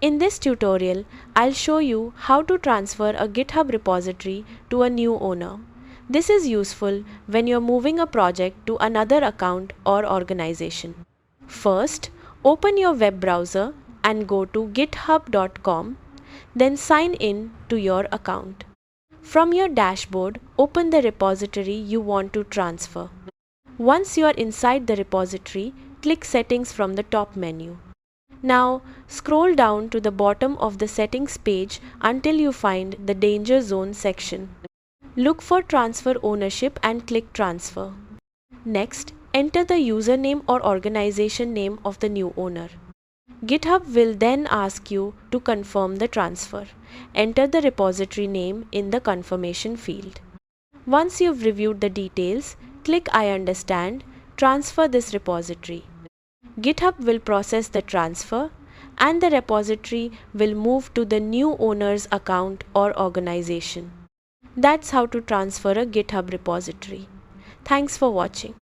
In this tutorial, I'll show you how to transfer a GitHub repository to a new owner. This is useful when you're moving a project to another account or organization. First, open your web browser and go to github.com, then sign in to your account. From your dashboard, open the repository you want to transfer. Once you are inside the repository, click Settings from the top menu. Now, scroll down to the bottom of the settings page until you find the Danger Zone section. Look for Transfer Ownership and click Transfer. Next, enter the username or organization name of the new owner. GitHub will then ask you to confirm the transfer. Enter the repository name in the confirmation field. Once you've reviewed the details, click I understand, transfer this repository. GitHub will process the transfer and the repository will move to the new owner's account or organization. That's how to transfer a GitHub repository. Thanks for watching.